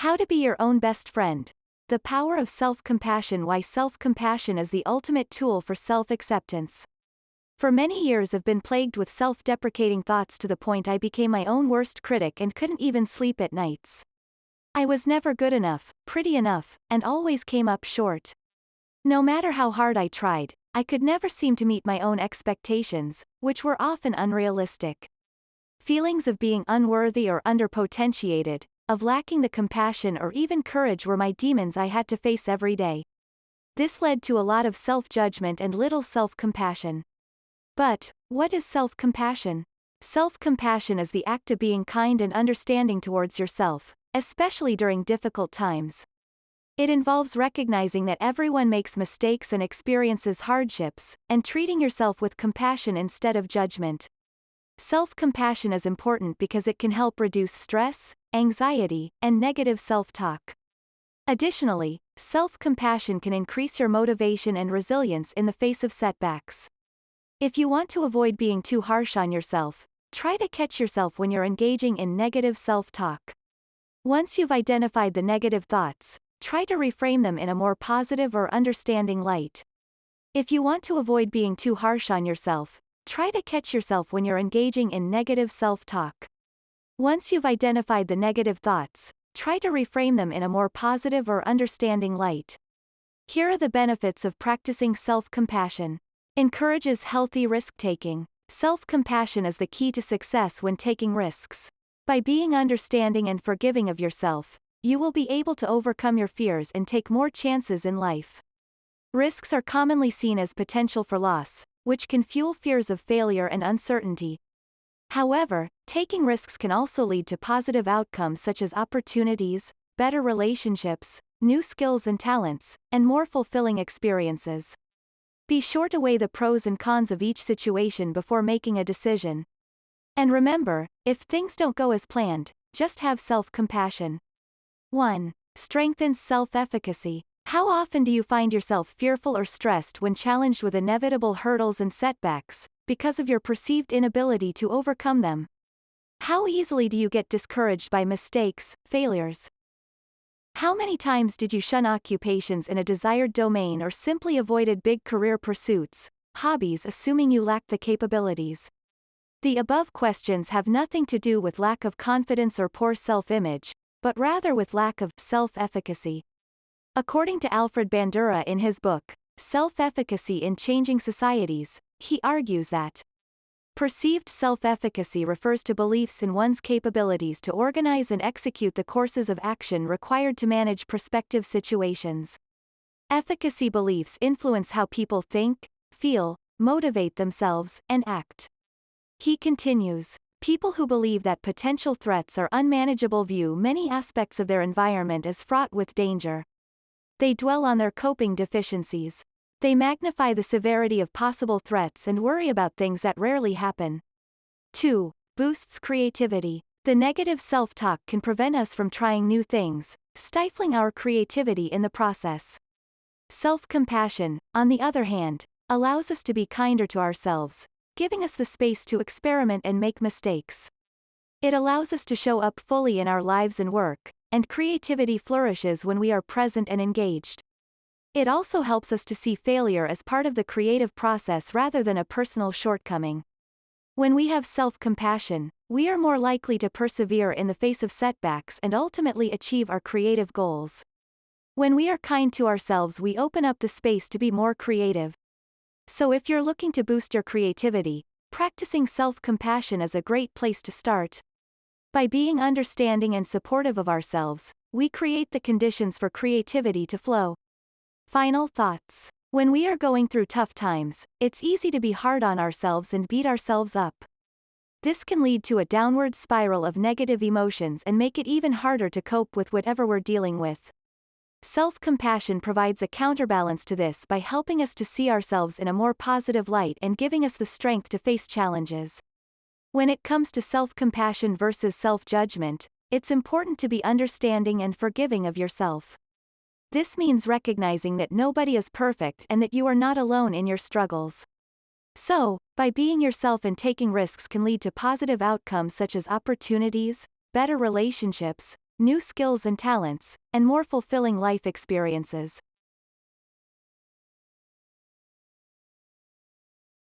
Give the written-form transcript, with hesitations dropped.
How to be your own best friend. The power of self-compassion. Why self-compassion is the ultimate tool for self-acceptance. For many years I've been plagued with self-deprecating thoughts to the point I became my own worst critic and couldn't even sleep at nights. I was never good enough, pretty enough, and always came up short. No matter how hard I tried, I could never seem to meet my own expectations, which were often unrealistic. Feelings of being unworthy or underpotentiated, of lacking the compassion or even courage were my demons I had to face every day. This led to a lot of self-judgment and little self-compassion. But, what is self-compassion? Self-compassion is the act of being kind and understanding towards yourself, especially during difficult times. It involves recognizing that everyone makes mistakes and experiences hardships, and treating yourself with compassion instead of judgment. Self-compassion is important because it can help reduce stress, anxiety, and negative self-talk. Additionally, self-compassion can increase your motivation and resilience in the face of setbacks. If you want to avoid being too harsh on yourself, try to catch yourself when you're engaging in negative self-talk. Once you've identified the negative thoughts, try to reframe them in a more positive or understanding light. If you want to avoid being too harsh on yourself, try to catch yourself when you're engaging in negative self-talk. Once you've identified the negative thoughts, try to reframe them in a more positive or understanding light. Here are the benefits of practicing self-compassion. Encourages healthy risk-taking. Self-compassion is the key to success when taking risks. By being understanding and forgiving of yourself, you will be able to overcome your fears and take more chances in life. Risks are commonly seen as potential for loss, which can fuel fears of failure and uncertainty. However, taking risks can also lead to positive outcomes such as opportunities, better relationships, new skills and talents, and more fulfilling experiences. Be sure to weigh the pros and cons of each situation before making a decision. And remember, if things don't go as planned, just have self-compassion. 1. Strengthens self-efficacy. How often do you find yourself fearful or stressed when challenged with inevitable hurdles and setbacks, because of your perceived inability to overcome them? How easily do you get discouraged by mistakes, failures? How many times did you shun occupations in a desired domain or simply avoided big career pursuits, hobbies assuming you lacked the capabilities? The above questions have nothing to do with lack of confidence or poor self-image, but rather with lack of self-efficacy. According to Alfred Bandura in his book, Self-Efficacy in Changing Societies, he argues that perceived self-efficacy refers to beliefs in one's capabilities to organize and execute the courses of action required to manage prospective situations. Efficacy beliefs influence how people think, feel, motivate themselves, and act. He continues, people who believe that potential threats are unmanageable view many aspects of their environment as fraught with danger. They dwell on their coping deficiencies. They magnify the severity of possible threats and worry about things that rarely happen. 2. Boosts creativity. The negative self-talk can prevent us from trying new things, stifling our creativity in the process. Self-compassion, on the other hand, allows us to be kinder to ourselves, giving us the space to experiment and make mistakes. It allows us to show up fully in our lives and work, and creativity flourishes when we are present and engaged. It also helps us to see failure as part of the creative process rather than a personal shortcoming. When we have self-compassion, we are more likely to persevere in the face of setbacks and ultimately achieve our creative goals. When we are kind to ourselves, we open up the space to be more creative. So if you're looking to boost your creativity, practicing self-compassion is a great place to start. By being understanding and supportive of ourselves, we create the conditions for creativity to flow. Final thoughts. When we are going through tough times, it's easy to be hard on ourselves and beat ourselves up. This can lead to a downward spiral of negative emotions and make it even harder to cope with whatever we're dealing with. Self-compassion provides a counterbalance to this by helping us to see ourselves in a more positive light and giving us the strength to face challenges. When it comes to self-compassion versus self-judgment, it's important to be understanding and forgiving of yourself. This means recognizing that nobody is perfect and that you are not alone in your struggles. So, by being yourself and taking risks can lead to positive outcomes such as opportunities, better relationships, new skills and talents, and more fulfilling life experiences.